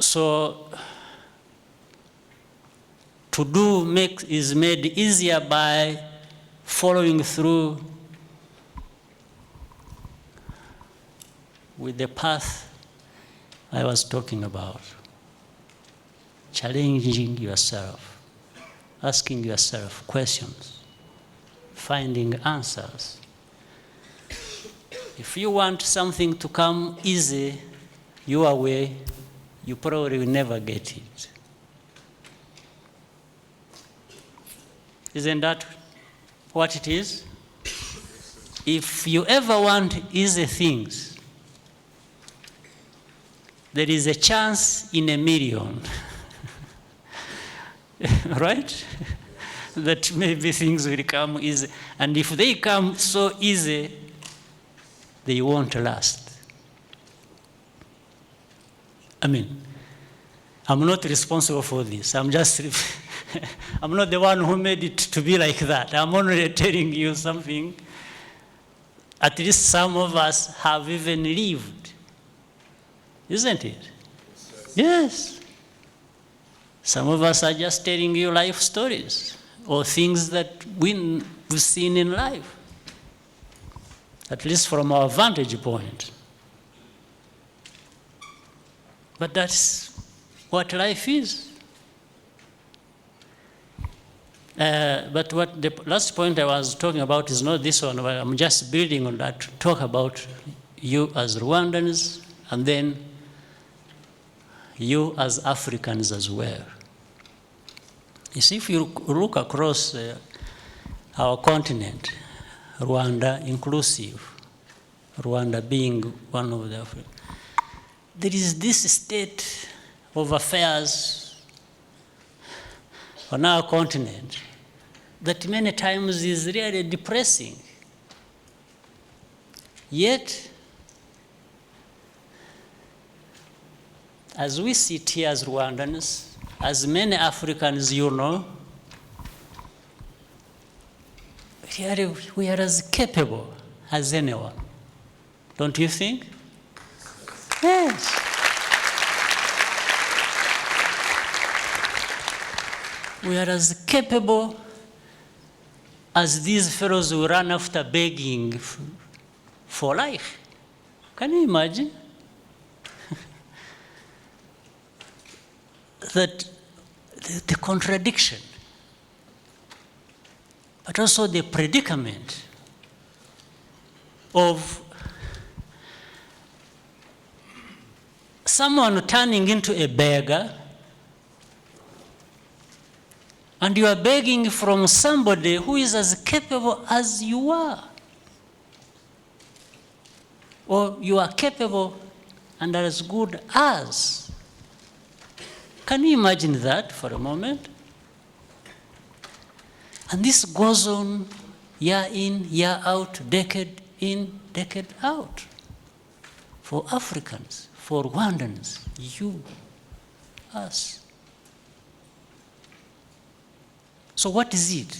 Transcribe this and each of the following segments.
So to do is made easier by following through with the path I was talking about. Challenging yourself, asking yourself questions, finding answers. If you want something to come easy your way, you probably will never get it. Isn't that what it is? If you ever want easy things, there is a chance in a million, right? That maybe things will come easy. And if they come so easy, they won't last. I mean, I'm not responsible for this. I'm just, I'm not the one who made it to be like that. I'm only telling you something. At least some of us have even lived. Isn't it? Yes. Some of us are just telling you life stories or things that we've seen in life, at least from our vantage point. But that's what life is. But what the last point I was talking about is not this one, but I'm just building on that to talk about you as Rwandans and then you as Africans as well. You see, if you look across our continent, Rwanda inclusive, Rwanda being one of the Africans, there is this state of affairs on our continent that many times is really depressing. Yet, as we sit here as Rwandans, as many Africans you know, we are as capable as anyone. Don't you think? Yes. We are as capable as these fellows who run after begging for life. Can you imagine? That the contradiction, but also the predicament of someone turning into a beggar, and you are begging from somebody who is as capable as you are, or you are capable and are as good as. Can you imagine that for a moment? And this goes on year in, year out, decade in, decade out. For Africans, for Rwandans, you, us. So what is it?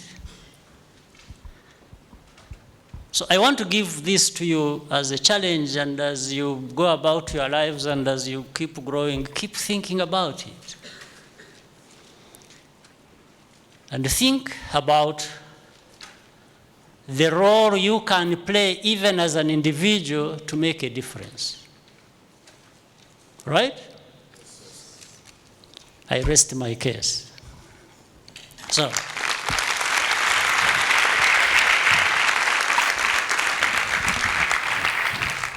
So I want to give this to you as a challenge, and as you go about your lives and as you keep growing, keep thinking about it. And think about the role you can play even as an individual to make a difference. Right? I rest my case. So,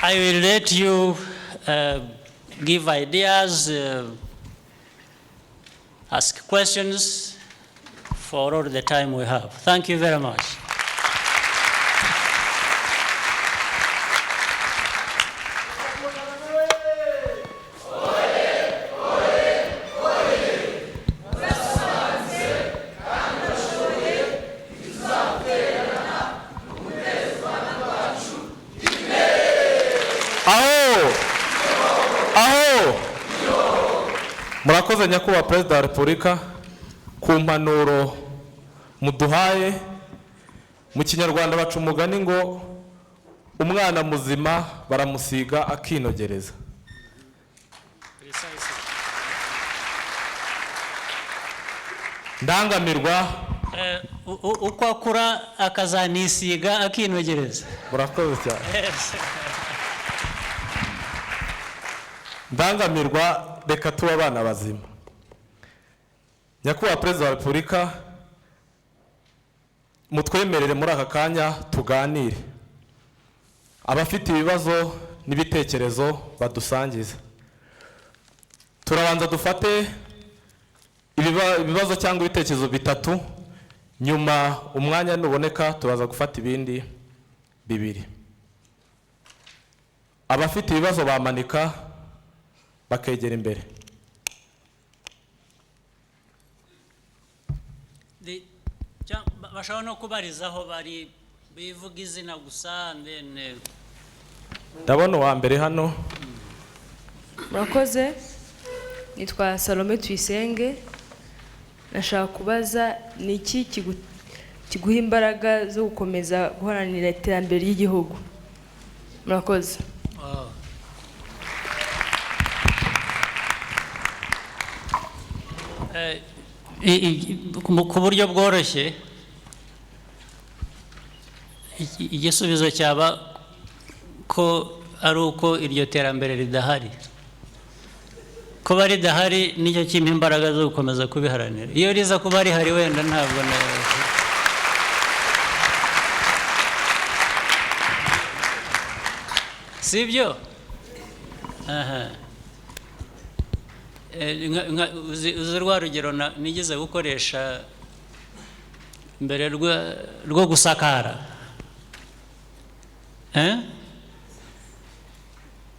I will let you give ideas, ask questions for all the time we have. Thank you very much. Murakoze nyakubahwa Perezida wa Repubulika ku mpanuro muduhaye. Mu Kinyarwanda baca umugani ngo umwana muzima baramusiga akinogereza. Ndangamirwa uko akura akazanisiga akinogereza. murakoze cyane. Ndangamirwa reka tuba abana bazima. Nyakubahwa Perezida wa Repubulika, mutwemerere muri aka kanya tuganire. Abafite ibibazo n'ibitekerezo badusangiza. Turabanza dufate ibibazo cyangwa ibitekerezo bitatu, nyuma umwanya nuboneka turaza gufata ibindi bibiri. Abafite ibibazo bamanika bakegera imbere. Bashobora no kubarizaho bari bivuga izina gusa. Ndabona uwa mbere hano. Murakoze, nitwa Salome Tuyisenge. Nashaka kubaza ni iki kiguha imbaraga zo gukomeza guharanira iterambere ry'igihugu? Murakoze. Ku buryo bworoshye igisubizo cyaba ko ari uko iryo terambere ridahari. Kuba ridahari nicyo kimpa imbaraga zo gukomeza kubiharanira. Iyo riza kuba rihari wenda ntabwo sibyo. Uzi rwa rugero nigeze gukoresha mbere rwo gusakara.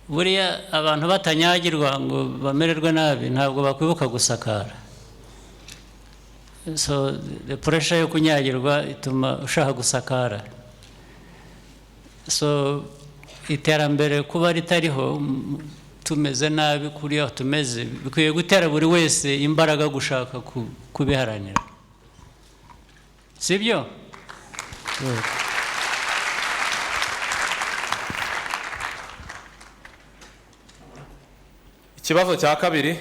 Buriya abantu batanyagirwa ngo bamererwe nabi ntabwo bakwibuka gusakara. So the pressure yo kunyagirwa ituma ushaka gusakara. So iterambere kuba ritariho tumeze nabi kuri aho tumeze bikwiye gutera buri wese imbaraga gushaka kubiharanira. Sibyo? Ikibazo cya kabiri.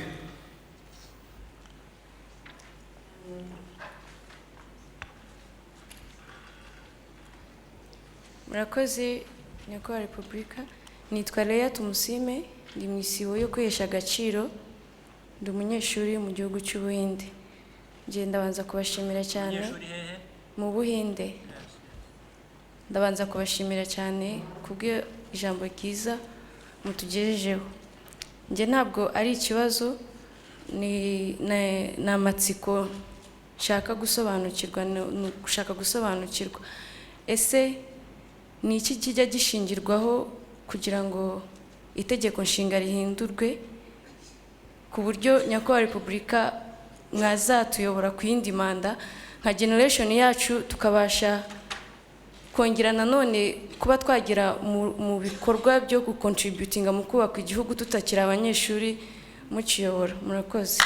Murakoze, Nyakubahwa Repubulika. Nitwa Leya Tumusime, ndi mu isibo yo kwihesha agaciro, ndi umunyeshuri mu gihugu cy'Ubuhinde. Ndabanza kubashimira cyane. Mu Buhinde. Ndabanza kubashimira cyane kubwo ijambo ryiza mutugejejeho. Ntabwo ari ikibazo, ni amatsiko nshaka gusobanukirwa. Ese ni iki kijya gishingirwaho kugira ngo itegeko nshinga rihindurwe ku buryo Nyakubahwa Repubulika mwazatuyobora ku yindi manda nka generation yacu tukabasha kongera nanone kuba twagira mu bikorwa byo gucontributinga mu kubaka igihugu tutakira abanyeshuri mukiyobora? Murakoze.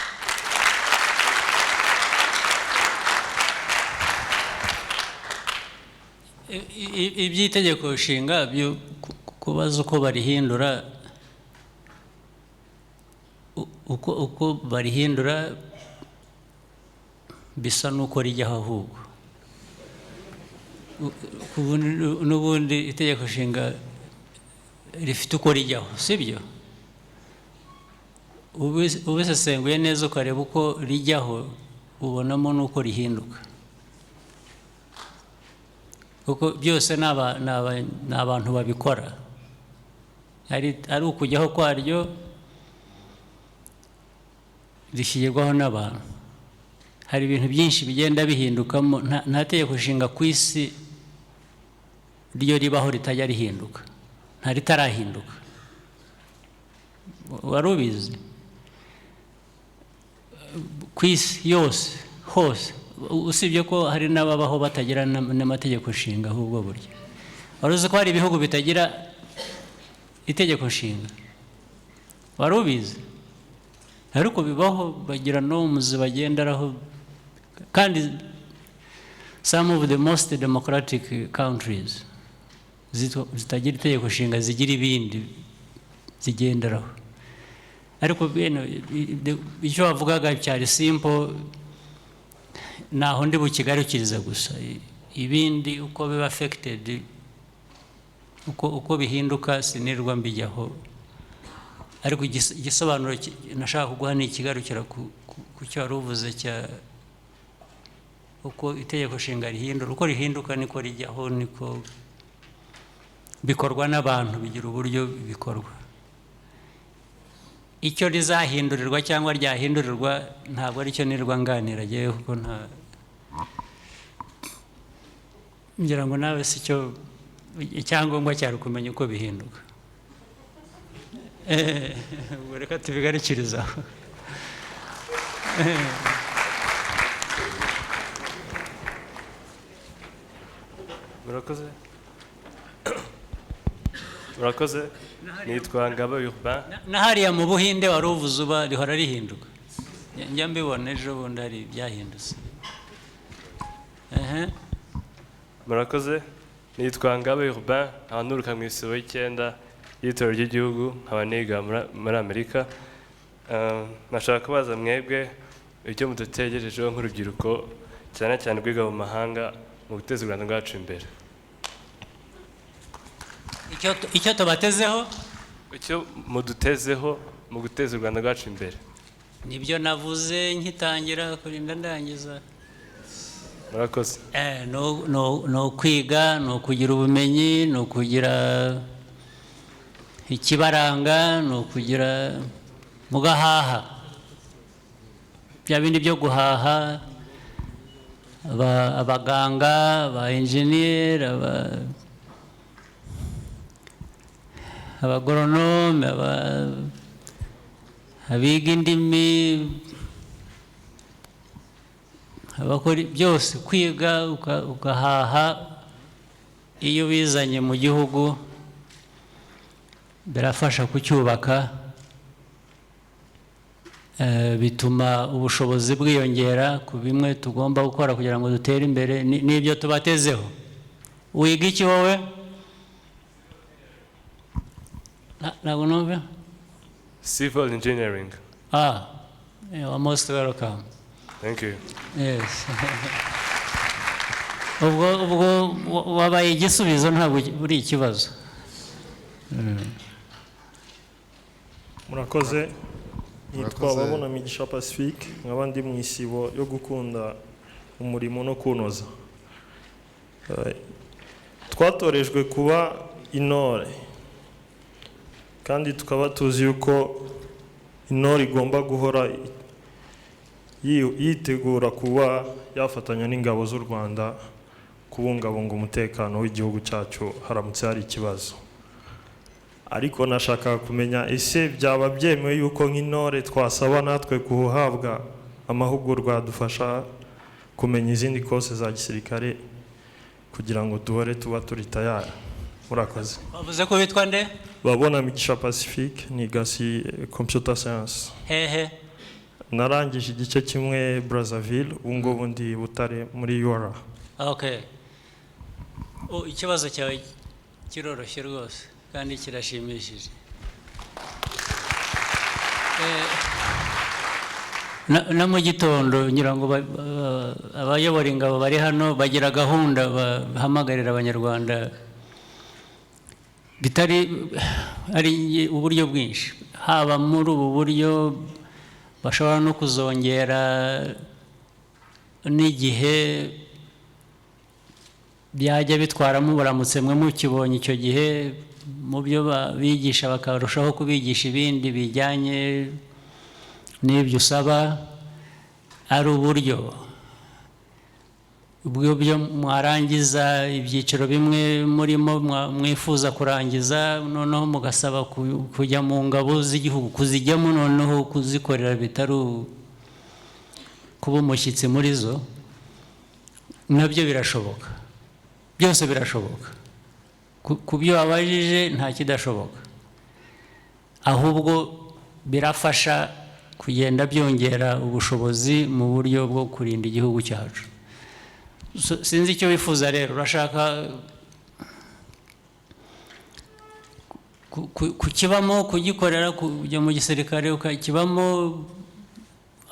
Iby'itegeko nshinga byo kubaza uko barihindura, uko barihindura bisa n'uko rijyaho ahubwo. N'ubundi itegeko nshinga rifite uko rijyaho, sibyo? Ubisesenguye neza ukareba uko rijyaho ubonamo n'uko rihinduka, kuko byose ni abantu babikora. Ari ukujyaho kwaryo rishyirwaho n'abantu. Hari ibintu byinshi bigenda bihindukamo. Nta tegeko nshinga ku isi ryo ribaho ritajya rihinduka, nta ritarahinduka. Wari ubizi? Ku isi yose hose, usibye ko hari n'ababaho batagira n'amategeko nshinga ahubwo buryo. Wari uzi ko hari ibihugu bitagira itegeko nshinga? Wari ubizi? Ariko bibaho, bagira norms bagenderaho, kandi some of the most democratic countries zitagira itegeko nshinga zigira ibindi zigenderaho. Ariko icyo bavugaga cyari simple, naho ndi bukigarukiriza gusa. Ibindi uko biba affected, uko bihinduka sinirwa mbijyaho, ariko igisobanuro nashaka kuguha ni ikigarukira ku cyo wari uvuze cya uko itegeko nshinga rihindura, uko rihinduka niko rijyaho, niko bikorwa n'abantu, bigira uburyo bikorwa. Icyo rizahindurirwa cyangwa ryahindurirwa ntabwo ari cyo nirwa nganira ngewe, kuko ngira ngo nawe si cyo icyangombwa cyari kumenya uko bihinduka. Reka tubigarukirizaho. murakoze nitwa Ngabo Urbain. Na hariya mu Buhinde wari uvuze uba rihora rihinduka, njya mbibona ejo bundi hari byahindutse. Murakoze nitwa Ngabo Urbain, abanturuka mu isibo y'icyenda y'Itorero ry'igihugu, nkaba niga muri Amerika. Nashaka kubaza mwebwe icyo mudutegerejeho nk'urubyiruko, cyane cyane rwiga mu mahanga, mu guteza u Rwanda rwacu imbere. Icyo tubatezeho, icyo mudutezeho mu guteza u Rwanda rwacu imbere. nibyo navuze nkitangira kurinda ndangiza. Murakoze. Ni ukwiga, ni ukugira ubumenyi, ni ukugira ikibaranga, ni ukugira mugahaha, bya bindi byo guhaha, abaganga, aba engineer, abagoronome, abiga indimi, abakora byose, kwiga ugahaha. Iyo bizanye mu gihugu birafasha kucyubaka, bituma ubushobozi bwiyongera ku bimwe tugomba gukora kugira ngo dutere imbere. N'ibyo tubatezeho. Wiga iki wowe? Ntabwo numva. Civil engineering. You are most welcome. Thank you. Yes. Ubwo wabaye igisubizo, ntabwo buri ikibazo. Murakoze. Nitwa Babonamigisha Pacifique, nkaba ndi mu isibo yo gukunda umurimo no kunoza. Twatorejwe kuba intore, kandi tukaba tuzi yuko intore igomba guhora yitegura kuba yafatanya n'ingabo z'u Rwanda kubungabunga umutekano w'igihugu cyacu haramutse hari ikibazo. Ariko nashaka kumenya, ese byaba byemewe yuko nk'intore twasaba natwe guhabwa amahugurwa adufasha kumenya izindi kose za gisirikare kugira ngo duhore tuba turi tayari? Murakoze. Bavuze ko bitwa nde? Babonamigisha Pacifique, niga computer science. Hehe. Narangije igice kimwe Brazzaville, ngubu ndi Butare muri UR. Okay. Ikibazo cyawe kiroroshye rwose kandi kirashimishije. Na mu gitondo ngira ngo abayobora ingabo bari hano bagira gahunda bahamagarira abanyarwanda, bitari ari uburyo bwinshi, haba muri ubu buryo bashobora no kuzongera n'igihe byajya bitwaramo buramutse mwe mukibonye icyo gihe, mu byo bigisha bakarushaho kubigisha ibindi bijyanye n'ibyo usaba. Ari uburyo bw'ibyo mwarangiza ibyiciro bimwe murimo mwifuza kurangiza, noneho mugasaba kujya mu ngabo z'igihugu, kuzijyamo, noneho kuzikorera, bitari kuba umushyitsi muri zo. Nabyo birashoboka, byose birashoboka. Ku byo wabajije nta kidashoboka, ahubwo birafasha kugenda byongera ubushobozi mu buryo bwo kurinda igihugu cyacu. Sinzi icyo wifuza rero, urashaka kukibamo, kugikorera, kujya mu gisirikare ukakibamo,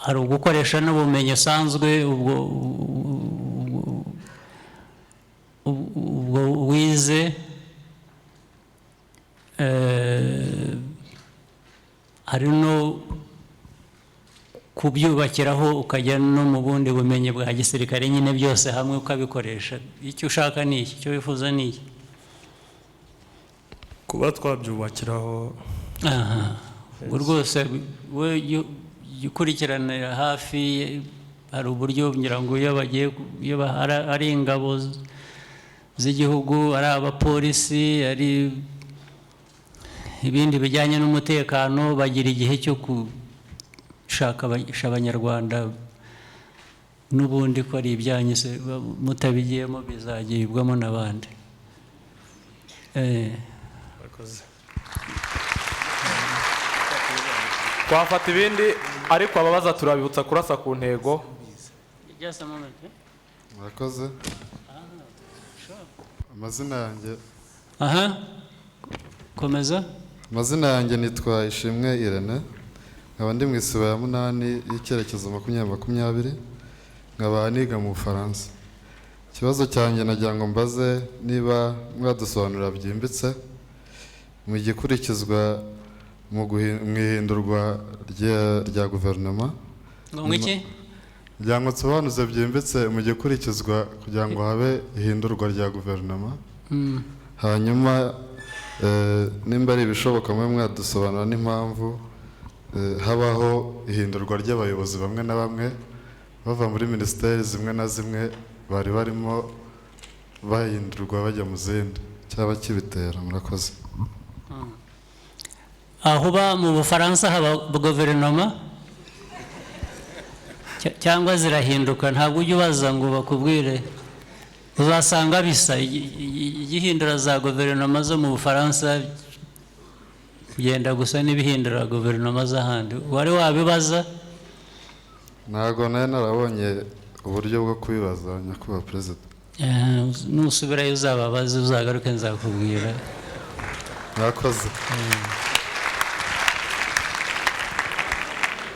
hari ugukoresha n'ubumenyi usanzwe ubwo wize, hari no kubyubakiraho ukajya no mu bundi bumenyi bwa gisirikare, nyine byose hamwe ukabikoresha. Icyo ushaka ni iki, icyo wifuza ni iki? kuba twabyubakiraho. Aha, ubwo rwose we ukurikiranira hafi, hari uburyo ngira ngo iyo ari ingabo z'igihugu, ari abapolisi, ari ibindi bijyanye n'umutekano, bagira igihe cyo gushaka abanyarwanda, n'ubundi ko ari ibyanyu, mutabigiyemo bizagibwamo n'abandi. twafata ibindi, ariko ababaza turabibutsa kurasa ku ntego. Murakoze. Amazina yanjye. Aha, komeza. Amazina yanjye nitwa Ishimwe Irene, nkaba ndi mu isibo ya 8 y'icyerekezo 2020, nkaba niga mu Bufaransa. Ikibazo cyanjye nagira ngo mbaze niba mwadusobanurira byimbitse mu gikurikizwa mu ihindurwa rya guverinoma. Ngo iki? Kugira ngo nsobanuze byimbitse mu gikurikizwa kugira ngo habe ihindurwa rya guverinoma. Hanyuma nimba ari ibishoboka mwe mwadusobanura n'impamvu habaho ihindurwa ry'abayobozi bamwe na bamwe bava muri minisiteri zimwe na zimwe bari barimo bahindurwa bajya mu zindi, cyaba kibitera. Murakoze. Aho ba mu Bufaransa haba guverinoma cyangwa zirahinduka? Ntabwo ujya ubaza ngo bakubwire, uzasanga bisa igihindura za guverinoma zo mu Bufaransa kugenda gusa n'ibihindura guverinoma z'ahandi. Wari wabibaza? Ntabwo nari narabonye uburyo bwo kubibaza, nyakubahwa Perezida. Nusubirayo uzababaze, uzagaruke nzakubwira. Murakoze.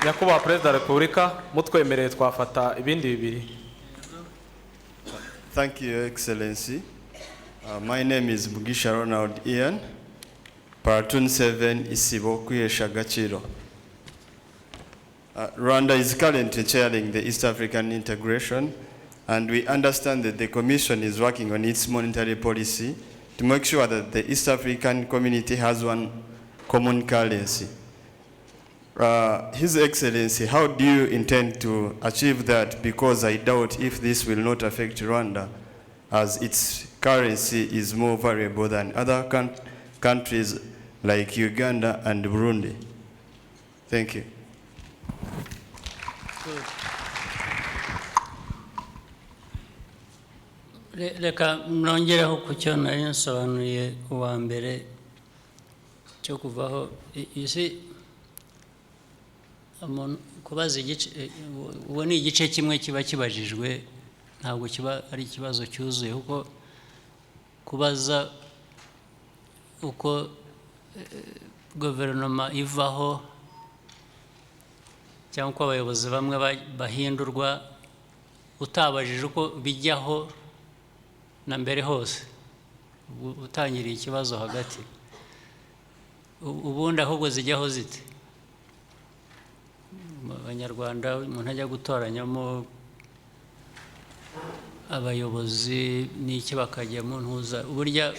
Nyakubahwa Perezida wa Repubulika, mutwemereye twafata ibindi bibiri. Thank you, Excellency. My name is Mugisha Ronald Ian, Platoon 7, Isibo, Kuyesha Gatsibo. Rwanda is currently chairing the East African integration, and we understand that the Commission is working on its monetary policy to make sure that the East African community has one common currency. His Excellency, how do you intend to achieve that? Because I doubt if this will not affect Rwanda, as its currency is more variable than other countries like Uganda and Burundi. Thank you. Reka nongereho ku cyo nari nsobanuye uwa mbere cyo kuvaho. Kubaza igice, uwo ni igice kimwe kiba kibajijwe, ntabwo kiba ari ikibazo cyuzuye, kuko kubaza uko guverinoma ivaho cyangwa uko abayobozi bamwe bahindurwa, utabajije uko bijyaho na mbere hose, utangiriye ikibazo hagati. Ubundi ahubwo zijyaho zite? Abanyarwanda umuntu ajya gutoranyamo abayobozi n'iki bakajya mu ntuza, burya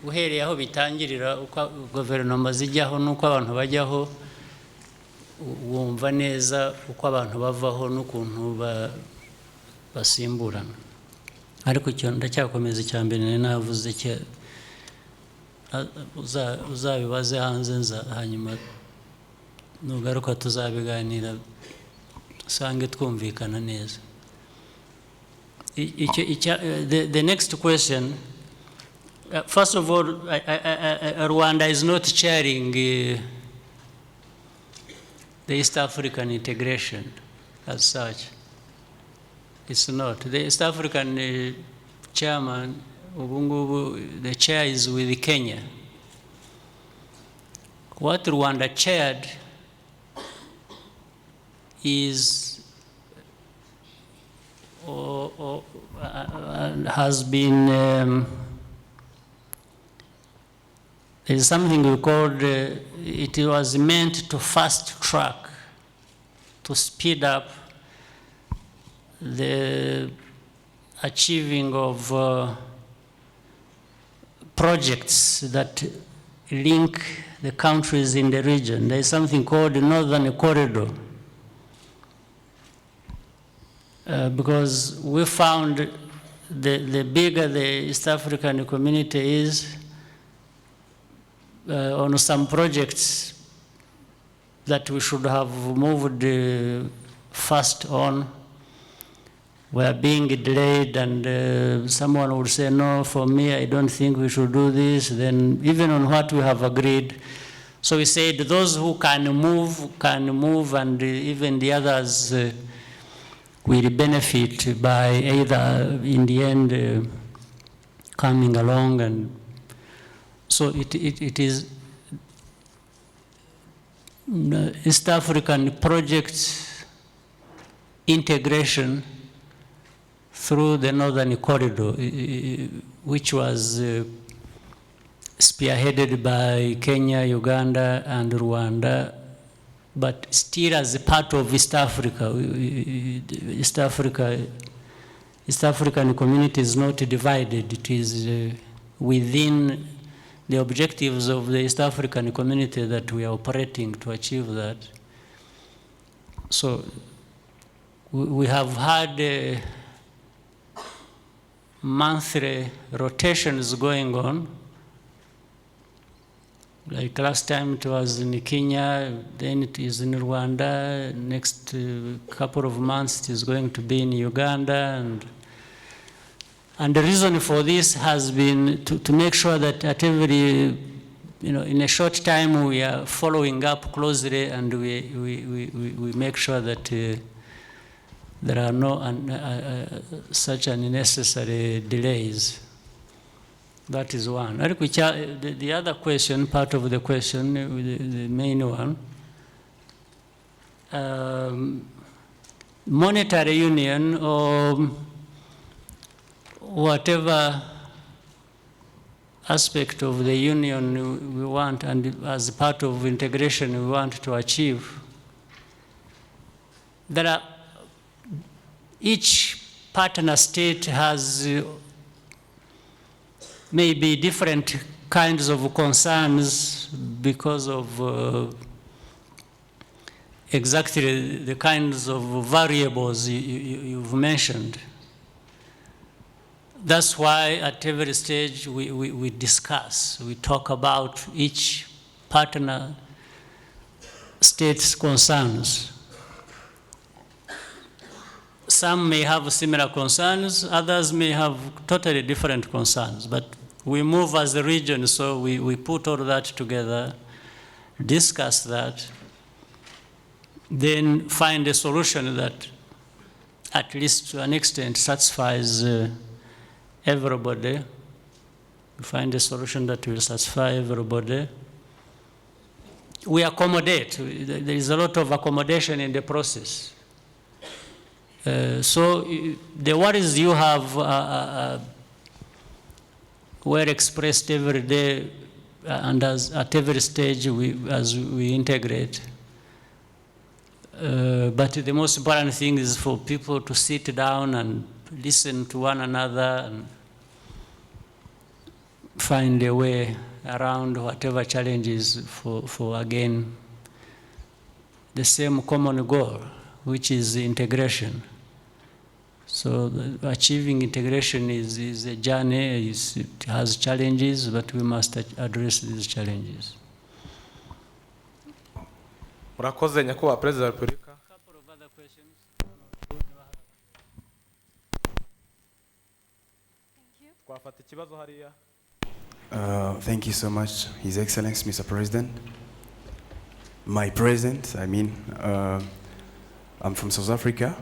uhereye aho bitangirira, uko guverinoma zijyaho n'uko abantu bajyaho, wumva neza uko abantu bavaho n'ukuntu basimburana. Ariko icyo ndacyakomeza icya mbere nari navuze, uzabibaze hanze, hanyuma nugaruka tuzabiganira usange twumvikana neza. The next question, first of all, Rwanda is not chairing the East African integration as such. It's not. The East African chairman, the chair is with Kenya. What Rwanda chaired is has been there's something we called it was meant to fast track, to speed up the achieving of projects that link the countries in the region. There is something called the Northern Corridor. Because we found the bigger the East African community is, on some projects that we should have moved fast on were being delayed, and someone would say, no, for me, I don't think we should do this, then even on what we have agreed. So we said those who can move, and even the others will benefit by either in the end coming along. And so it is East African project integration through the Northern Corridor, which was spearheaded by Kenya, Uganda, and Rwanda, but still as a part of East Africa. East African community is not divided. It is within the objectives of the East African community that we are operating to achieve that. So we have had monthly rotations going on. Like last time it was in Kenya, then it is in Rwanda, next couple of months it is going to be in Uganda. And the reason for this has been to make sure that at every, in a short time we are following up closely, and we make sure that there are no such unnecessary delays. That is one. The other question, part of the question, the main one, monetary union or whatever aspect of the union we want, and as part of integration we want to achieve, each partner state has maybe different kinds of concerns because of exactly the kinds of variables you've mentioned. That's why at every stage we discuss, we talk about each partner state's concerns. Some may have similar concerns, others may have totally different concerns, but we move as a region, so we put all that together, discuss that, then find a solution that at least to an extent satisfies everybody. We find a solution that will satisfy everybody. We accommodate. There is a lot of accommodation in the process. So the worries you have were expressed every day, and at every stage as we integrate. But the most important thing is for people to sit down and listen to one another and find a way around whatever challenges for again, the same common goal, which is integration. So achieving integration is a journey, it has challenges, but we must address these challenges. Murakoze nyakubahwa Perezida wa Repubulika. Twafata ikibazo hariya. Thank you so much, His Excellency, Mr. President. My President, I'm from South Africa,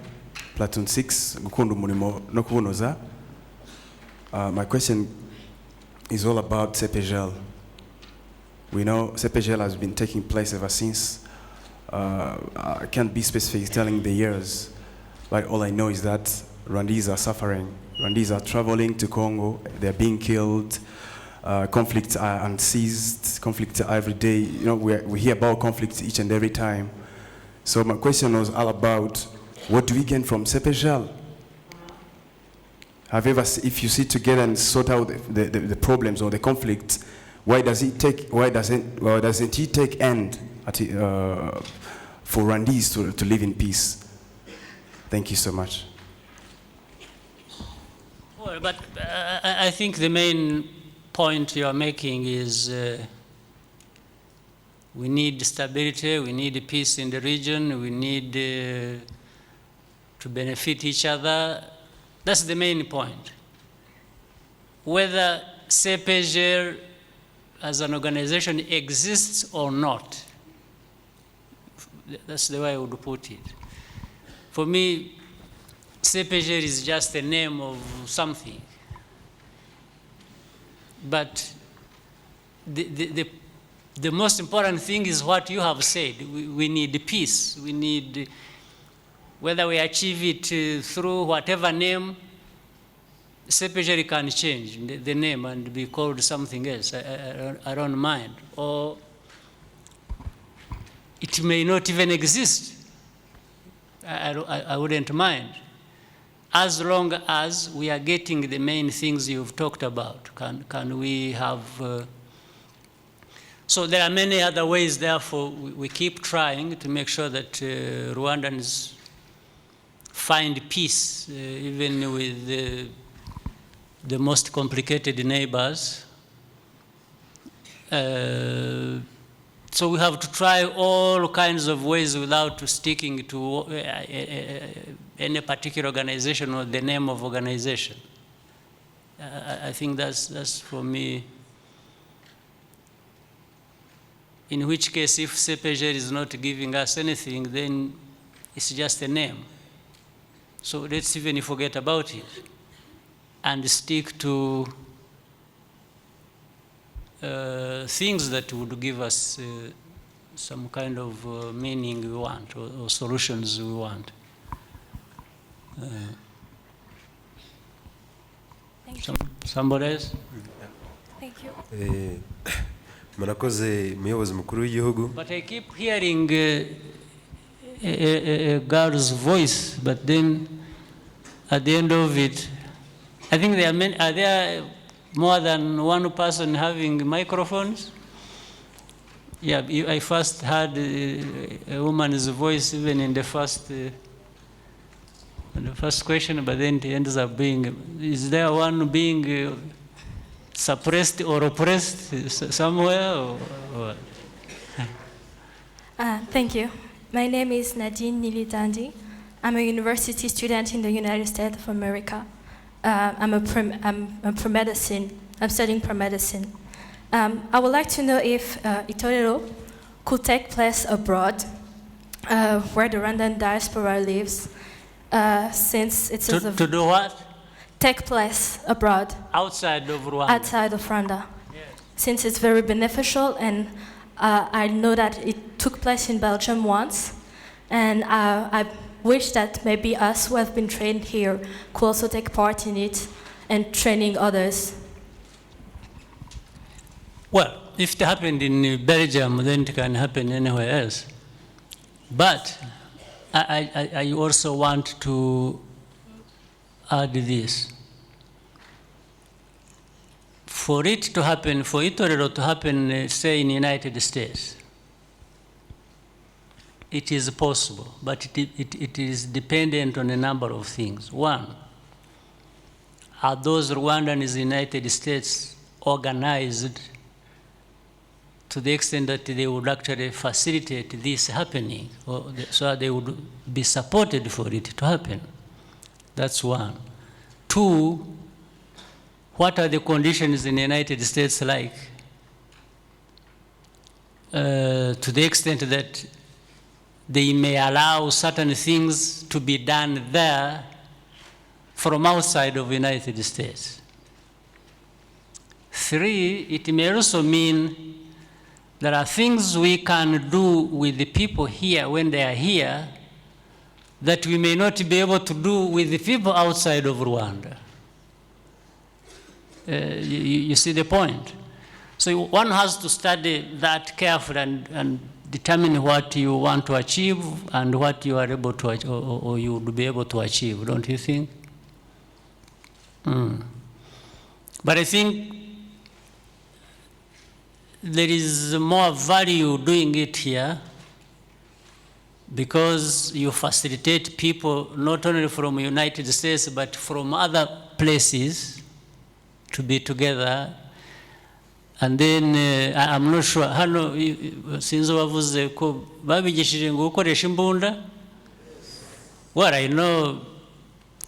Platoon 6, Gukundu Mulimo Nokunoza. My question is all about CPGL. We know CPGL has been taking place ever since I can't be specific telling the years, but all I know is that Rwandese are suffering. Rwandese are traveling to Congo, they're being killed, conflicts are unceased, conflicts are every day. You know, we hear about conflicts each and every time. So my question was all about, what do we gain from CPGL? Have you ever, if you sit together and sort out the problems or the conflicts, why doesn't it take end for Rwandese to live in peace? Thank you so much. Well, but I think the main point you are making is we need stability, we need peace in the region, we need to benefit each other. That's the main point. Whether CPGL as an organization exists or not, that's the way I would put it. For me, CPGL is just a name of something. But the most important thing is what you have said. We need peace. We need, whether we achieve it through whatever name, CPGL can change the name and be called something else. I don't mind. Or it may not even exist. I wouldn't mind. As long as we are getting the main things you've talked about. Can we have... So there are many other ways, therefore, we keep trying to make sure that Rwandans find peace, even with the most complicated neighbors. So we have to try all kinds of ways without sticking to any particular organization or the name of organization. I think that's for me. In which case, if CPGL is not giving us anything, then it's just a name. So let's even forget about it and stick to things that would give us some kind of meaning we want or solutions we want. Thank you. Somebody else? Thank you. Murakoze muyobozi mukuru w'igihugu. But I keep hearing a girl's voice, but then at the end of it, I think there are many, are there more than one person having microphones? Yeah, I first heard a woman's voice even in the first question, but then it ends up being, is there one being suppressed or oppressed somewhere? Or? Thank you. My name is Nadine Nilitandi. I'm a university student in the United States of America. I'm pre-medicine. I'm studying pre-medicine. I would like to know if Itorero could take place abroad, where the Rwandan diaspora lives, since it's to do what? Take place abroad. Outside of Rwanda. Outside of Rwanda. Yes. Since it's very beneficial, and I know that it took place in Belgium once, and I wish that maybe us who have been trained here could also take part in it and training others. Well, if it happened in Belgium, then it can happen anywhere else. But I also want to add this. For it to happen, for Itorero to happen, say, in the United States, it is possible, but it is dependent on a number of things. One, are those Rwandans in the United States organized to the extent that they would actually facilitate this happening, or so they would be supported for it to happen? That's one. Two, what are the conditions in the United States like? To the extent that they may allow certain things to be done there from outside of the United States. Three, it may also mean there are things we can do with the people here when they are here that we may not be able to do with the people outside of Rwanda. You see the point? So one has to study that carefully and determine what you want to achieve and what you are able to, or you would be able to achieve, don't you think? But I think there is more value doing it here because you facilitate people not only from the United States but from other places to be together. And then I'm not sure hano sinzo bavuze ko babigishije ngo ukoresha imbunda. Well, I know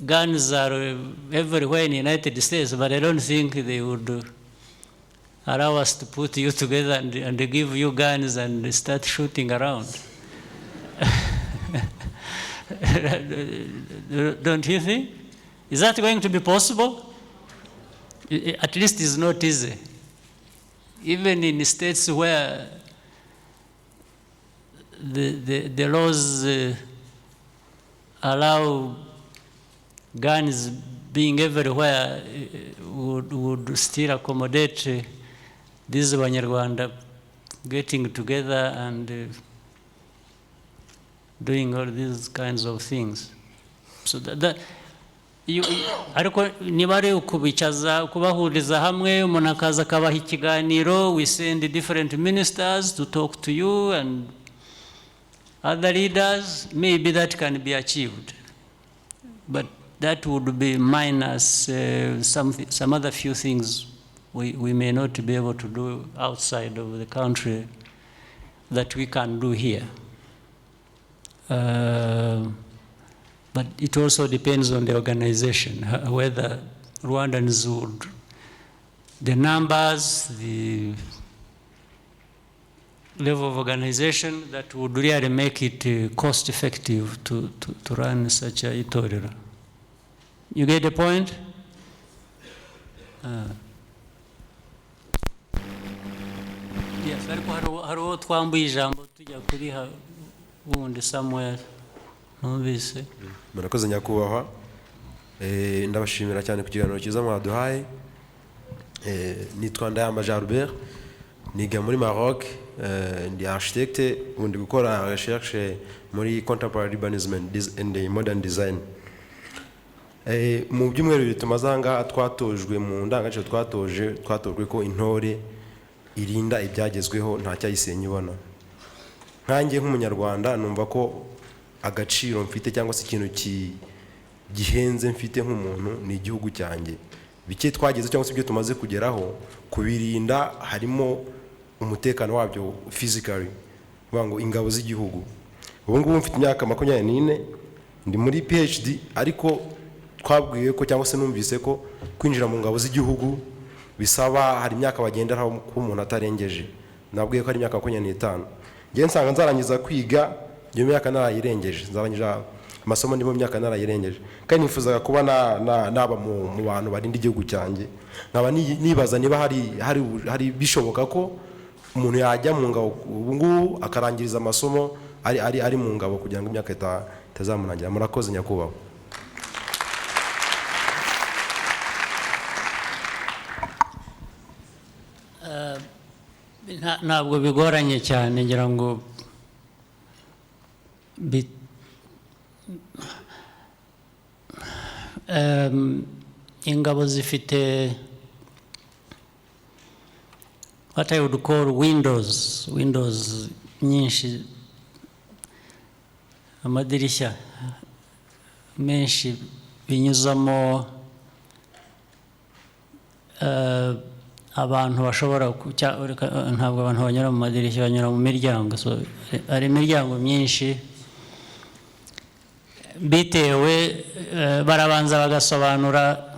guns are everywhere in the United States, but I don't think they would allow us to put you together and give you guns and start shooting around. Don't you think? Is that going to be possible? At least it's not easy. Even in states where the laws allow guns being everywhere, would still accommodate these Banyarwanda getting together and doing all these kinds of things. So ariko niba ari ukubicaza kubahuriza hamwe umuntu akaza akabaha ikiganiro, we send different ministers to talk to you and other leaders, maybe that can be achieved, but that would be minus some other few things we may not be able to do outside of the country that we can do here. But it also depends on the organization, whether Rwandans would, the numbers, the level of organization that would really make it cost effective to run such a Itorero. You get the point? Yes, hariho twambuye ijambo tujya kuriha wundi somewhere. Numvise. Murakoze nyakubahwa. Ndabashimira cyane ku kiganiro cyiza mwaduhaye. Nitwa Ndayambaje Albert, niga muri Maroc, ndi architecte, undi gukora recherche muri contemporary urbanism and modern design. Mu byumweru bitumazanga twatojwe mu ndangagaciro twatojwe ko intore irinda ibyagezweho nta cyayisenya ibona. Nkanjye nk'umunyarwanda numva ko agaciro mfite cyangwa se ikintu gihenze mfite nk'umuntu ni igihugu cyanjye. Bike twageze cyangwa se ibyo tumaze kugeraho kubirinda harimo umutekano wabyo physically, bango ingabo z'igihugu. Ubu ngubu mfite imyaka 24, ndi muri PhD, ariko twabwiye ko cyangwa se numvise ko kwinjira mu ngabo z'igihugu bisaba hari imyaka bagenderaho ko umuntu atarengeje. Nabwiye ko ari imyaka 25. Ngiye nsanga nzarangiza kwiga iyo myaka narayirengeje, nzarangiza amasomo ndimo myaka narayirengeje. Kandi nifuzaga kuba naba mu bantu barinda igihugu cyanjye. Nkaba nibaza niba hari bishoboka ko umuntu yajya mu ngabo ubu ngubu akarangiriza amasomo ari mu ngabo kugira ngo imyaka itazamunangira. Murakoze nyakubahwa. Ntabwo bigoranye cyane, ngira ngo ingabo zifite what I would call windows nyinshi, amadirishya menshi binyuzamo abantu bashobora ntabwo abantu banyura mu madirishya, banyura mu miryango. So hari imiryango myinshi bitewe, barabanza bagasobanura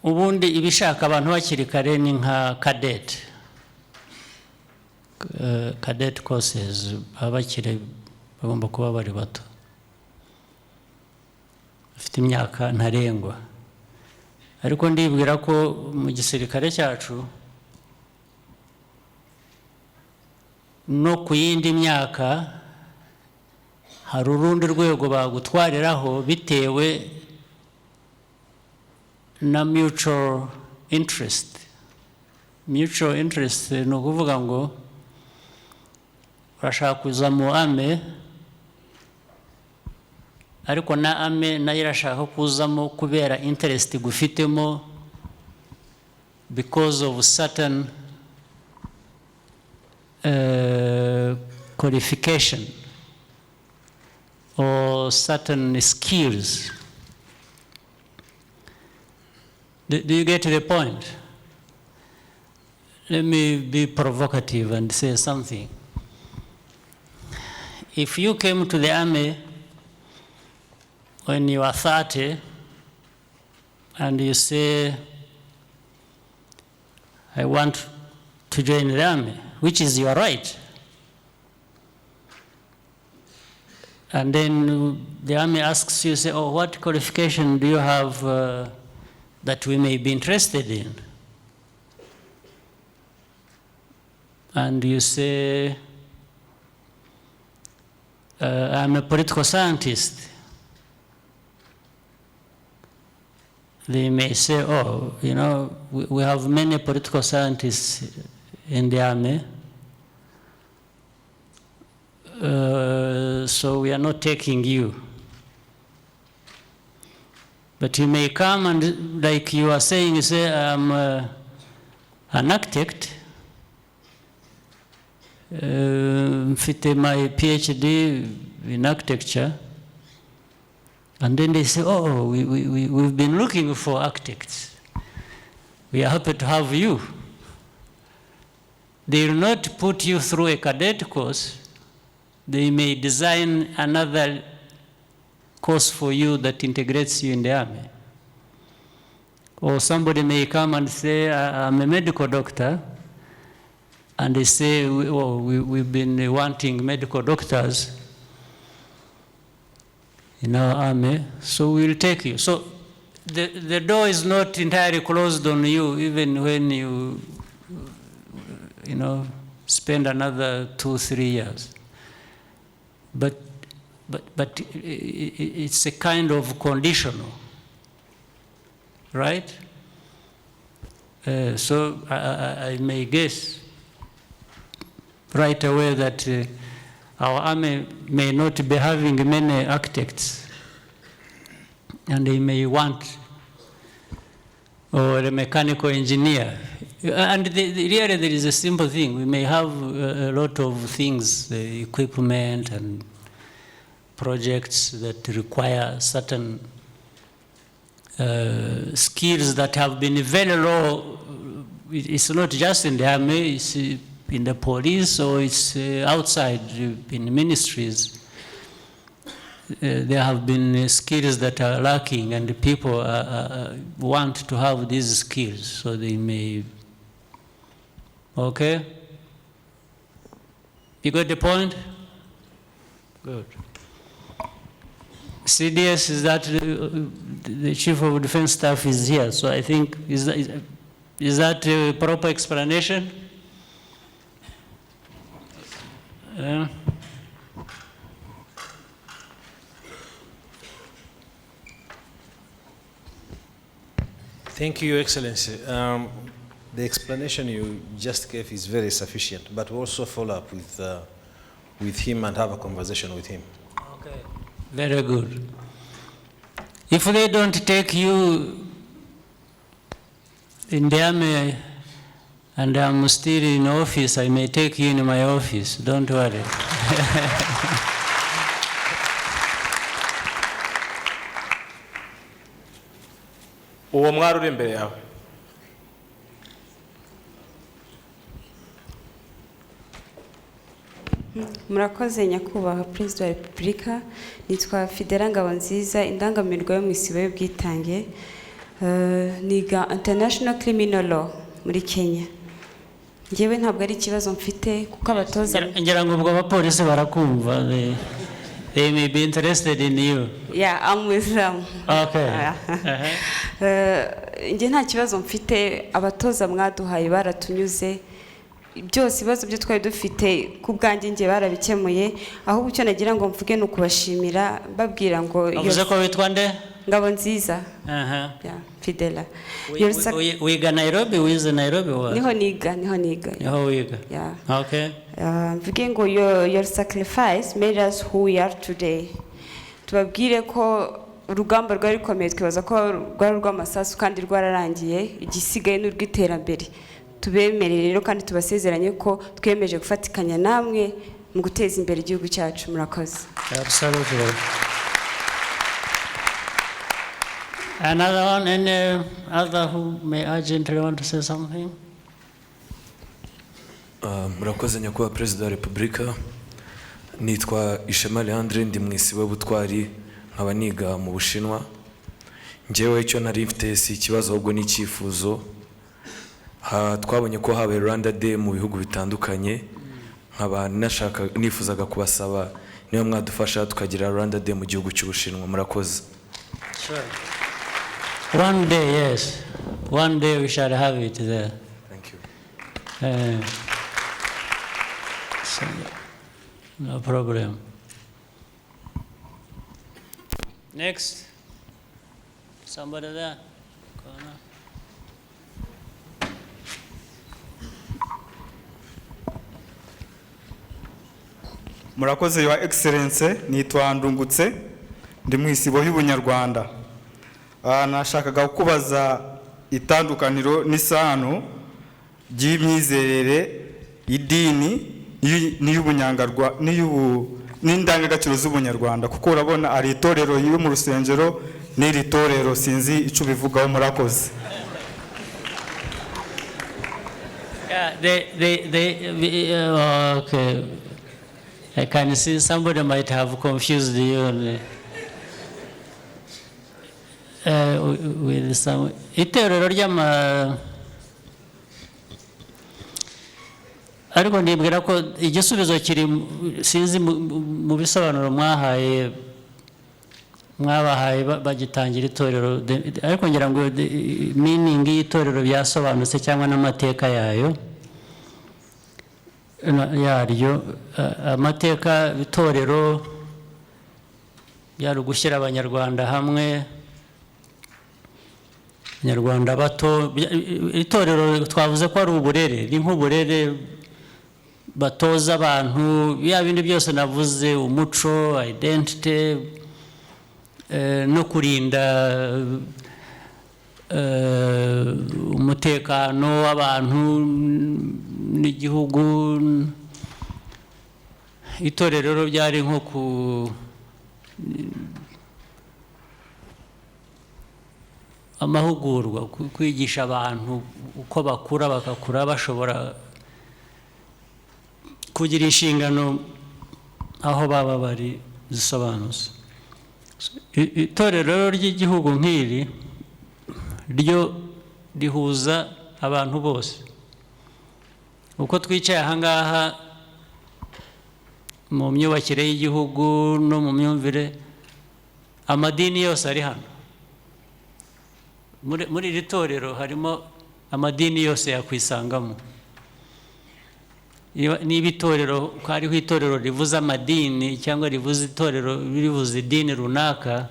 ubundi ibishaka abantu bakiri kare ni nka cadet courses, abakire bagomba kuba bari bato, bafite imyaka ntarengwa. Ariko ndibwira ko mu gisirikare cyacu no ku yindi myaka hari urundi rwego bagutwariraho bitewe na mutual interest. Mutual interest ni ukuvuga ngo urashaka kuza mu ame ariko na ame nayo irashaka kuzamo kubera interest gufitemo because of certain qualification or certain skills. Do you get the point? Let me be provocative and say something. If you came to the army when you are 30 and you say, I want to join the army, which is your right. And then the army asks you, say, oh, what qualification do you have that we may be interested in? And you say, I'm a political scientist. They may say, oh, you know, we have many political scientists in the army, so we are not taking you. But you may come and, like you are saying, you say, I'm an architect, fit my PhD in architecture, and then they say, oh, we've been looking for architects. We are happy to have you. They will not put you through a cadet course. They may design another course for you that integrates you in the army. Or somebody may come and say, I'm a medical doctor, and they say, oh, we've been wanting medical doctors in our army, so we'll take you. So the door is not entirely closed on you, even when you spend another 2-3 years. But it's a kind of conditional, right? So I may guess right away that our army may not be having many architects, and they may want, or a mechanical engineer. And really there is a simple thing. We may have a lot of things, the equipment and projects that require certain skills that have been very low. It's not just in the army, it's in the police, or it's outside in ministries. There have been skills that are lacking, and the people want to have these skills, so they may. Okay? You got the point? Good. CDS is that the Chief of Defense Staff is here, so I think, is that a proper explanation? Yeah. Thank you, Your Excellency. The explanation you just gave is very sufficient, but we'll also follow up with him and have a conversation with him. Okay, very good. If they don't take you in the army and I'm still in office, I may take you in my office, don't worry. uwo mwari uri imbere yawe. Murakoze nyakubahwa Perezida wa Repubulika, nitwa Fidela Ngabonziza, Indangamirwa yo mu isibo y'ubwitange, niga International Criminal Law muri Kenya. Njyewe ntabwo ari ikibazo mfite kuko abatoza ngira ngo ubwo abapolisi barakumva, they may be interested in you. Yeah, I'm with them. Okay. Njye nta kibazo mfite, abatoza mwaduhaye baratunyuze, byose ibibazo byo twari dufite ku bwanjye njye barabikemuye, ahubwo icyo nagira ngo mvuge ni ukubashimira babwira ngo Avuze ko witwa nde? Ngabonziza. Yeah, Fidela. Wiga Nairobi, wize Nairobi wa? Niho niga. Niho wiga. Yeah. Okay. Mvuge ngo your sacrifice made us who we are today. Tubabwire ko urugamba rwari rukomeye, twibaza ko rwari rw'amasasu kandi rwararangiye, igisigaye n'urw'iterambere. Tubemerere rero kandi tubasezeranye ko twemeje gufatikanya namwe mu guteza imbere igihugu cyacu. Murakoze. Absolutely. Another one, any other who may urgently want to say something? Murakoze nyakubahwa Perezida wa Repubulika. Nitwa Ishema Leandre, ndi mu isibo butwari, nkaba niga mu Bushinwa. Njyewe icyo nari mfite si ikibazo ahubwo n'icyifuzo. Twabonye ko habaye Rwanda Day mu bihugu bitandukanye, nkaba nifuzaga kubasaba niba mwadufasha tukagira Rwanda Day mu gihugu cy'Ubushinwa. Murakoze. Sure. One day, yes. One day we shall have it there. Thank you. So, no problem. Next. Somebody there? Corner. Murakoze Your Excellency, nitwa Ndungutse, ndi mu isibo y'Ubunyarwanda. Nashakaga kubaza itandukaniro n'isano ry'imyizerere, idini n'iy'ubunyangarwa n'indangagaciro z'Ubunyarwanda, kuko urabona ari itorero yo mu rusengero n'iri torero sinzi icyo bivugaho. Murakoze. Okay. I can see somebody might have confused you with some. Itorero ry'ama, ariko ndibwira ko igisubizo kiri sinzi mu bisobanuro mwabahaye bagitangira itorero, ariko ngira ngo meaning y'itorero byasobanutse cyangwa n'amateka yaryo. Amateka itorero yari ugushyira abanyarwanda hamwe, abanyarwanda bato. Itorero twavuze ko ari uburere, ni nk'uburere batoza abantu bya bindi byose navuze, umuco, identity, no kurinda umutekano w'abantu n'igihugu. Itorero ryari nko amahugurwa, kwigisha abantu uko bagakura bashobora kugira inshingano aho baba bari zisobanutse. Itorero ry'igihugu nk'iri ryo rihuza abantu bose. Uko twicaye ahangaha mu myubakire y'igihugu no mu myumvire, amadini yose ari hano. Muri iri torero harimo amadini yose yakwisangamo. Niba itorero, hariho itorero rivuze amadini cyangwa rivuze itorero rivuze idini runaka,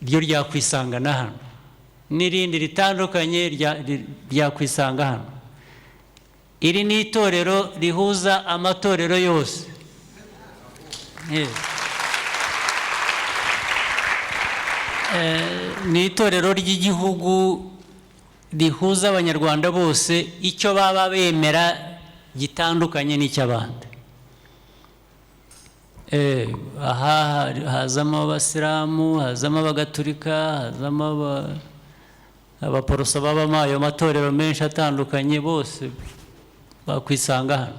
ryo ryakwisanga na hano. N'irindi ritandukanye ryakwisanga hano. Iri ni itorero rihuza amatorero yose. Ni itorero ry'igihugu rihuza abanyarwanda bose, icyo baba bemera gitandukanye n'icy'abandi. Aha hazamo abasilamu, hazamo abagatulika, hazamo abaporoso, babamo ayo matorero menshi atandukanye, bose bakwisanga hano.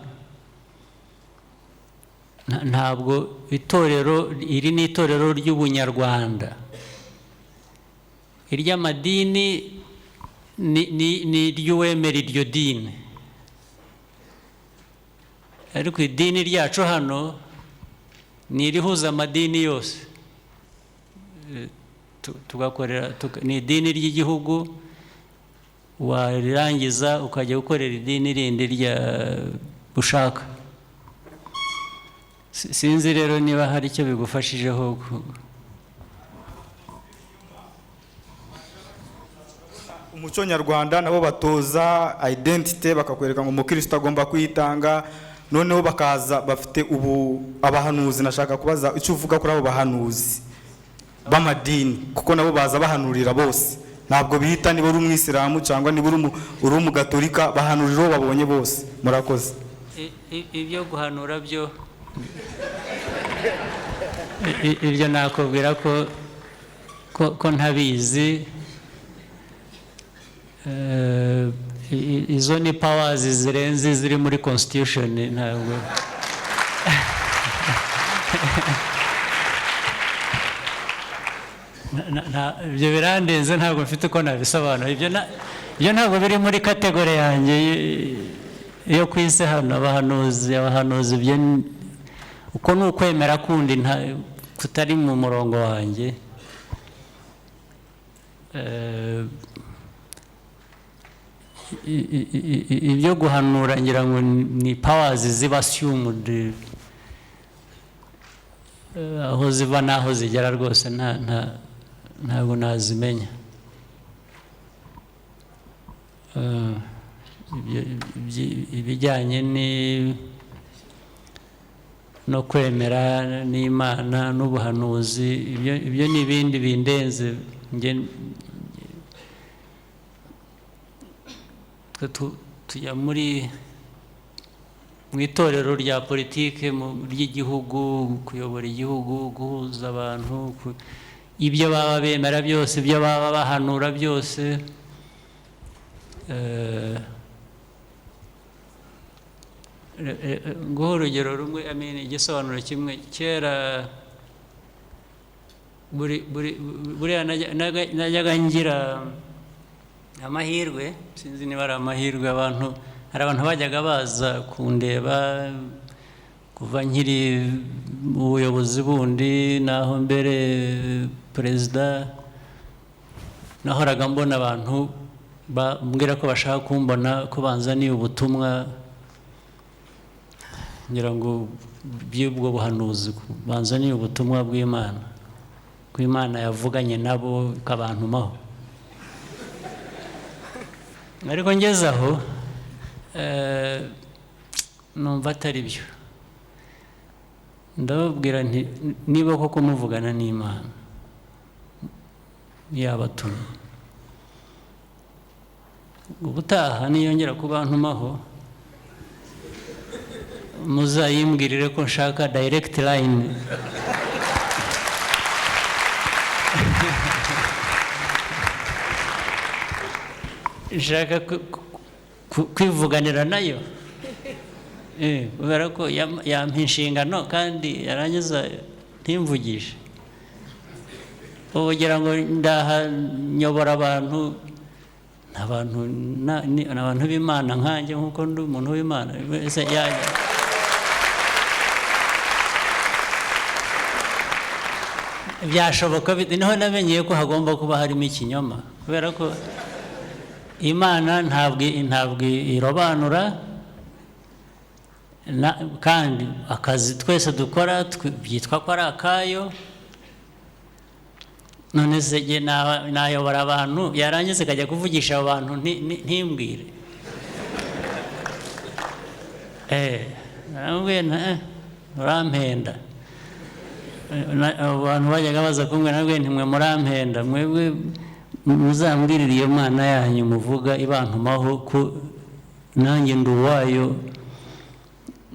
Ntabwo itorero iri ni itorero ry'ubunyarwanda. Iry'amadini ni iry'uwemera iryo dini, ariko idini ryacu hano ni irihuza amadini yose. Tugakorera ni idini ry'igihugu warirangiza ukajya gukorera idini rindi rya ushaka. Sinzi rero niba hari icyo bigufashijeho. Umuco nyarwanda nabo batoza identity, bakakwereka ngo umukristo agomba kwitanga, noneho bakaza bafite ubu abahanuzi. Nashaka kubaza icyo uvuga kuri abo bahanuzi b'amadini, kuko nabo baza bahanurira bose, ntabwo bihita niba uri umwisilamu cyangwa niba uri umugatolika, bahanurira uwo babonye bose. Murakoze. Ibyo guhanura byo ibyo nakubwira ko ntabizi. Izo ni powers zirenze ziri muri constitution. Ntabwo ibyo birandenze, ntabwo mfite uko nabisobanura. Ibyo ntabwo biri muri kategori yanjye yo ku isi hano. Abahanuzi ibyo uko ni ukwemera kundi kutari mu murongo wanjye. Ibyo guhanura ngira ngo ni powers ziba assumed, aho ziva n'aho zigera rwose ntabwo nazimenya. Ibijyanye no kwemera n'Imana n'ubuhanuzi, ibyo ni ibindi bindenze. Tujya mu itorero rya politike ry'igihugu, kuyobora igihugu, guhuza abantu, ibyo baba bemera byose, ibyo baba bahanura byose. Nguha urugero rumwe, igisobanuro kimwe. Kera buriya najyaga ngira amahirwe, sinzi niba ari amahirwe, hari abantu bajyaga baza kundeba kuva nkiri mu buyobozi bundi, naho mbere perezida, nahoraga mbona abantu bambwira ko bashaka kumbona, ko banzaniye ubutumwa, ngira ngo by'ubwo buhanuzi, banzaniye ubutumwa bw'Imana, ko Imana yavuganye nabo ikabantumaho. Ariko ngeze aho numva atari byo. Ndababwira nti niba koko muvugana n'Imana yabatumye, ubutaha niyongera kubantumaho muzayimbwirire ko nshaka direct line. Nshaka kwivuganira nayo, kubera ko yampa inshingano kandi yarangiza ntimvugishe. Ugira ngo ndaha nyobora abantu, abantu b'Imana nkanjye, nk'uko ndi umuntu w'Imana. Byashoboka niho namenyeye ko hagomba kuba harimo ikinyoma, kubera ko Imana ntabwo irobanura, kandi akazi twese dukora byitwa ko ari akayo. None se nayobora abantu, yarangiza akajya kuvugisha abo bantu ntimbwire. Urampenda. Abantu bajyaga baza kumbwira, nabwo ntimwe murampenda, mwebwe muzambwirire iyo Mana yanyu muvuga ibantumaho, ko nanjye ndi uwayo,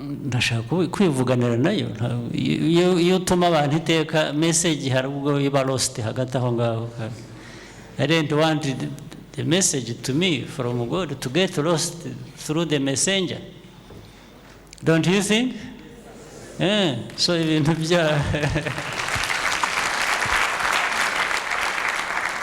ndashaka kwivuganira nayo. Iyo utuma abantu iteka message, hari ubwo iba lost hagati aho ngaho. I don't want the message to me from God to get lost through the messenger. Don't you think? So ibintu bya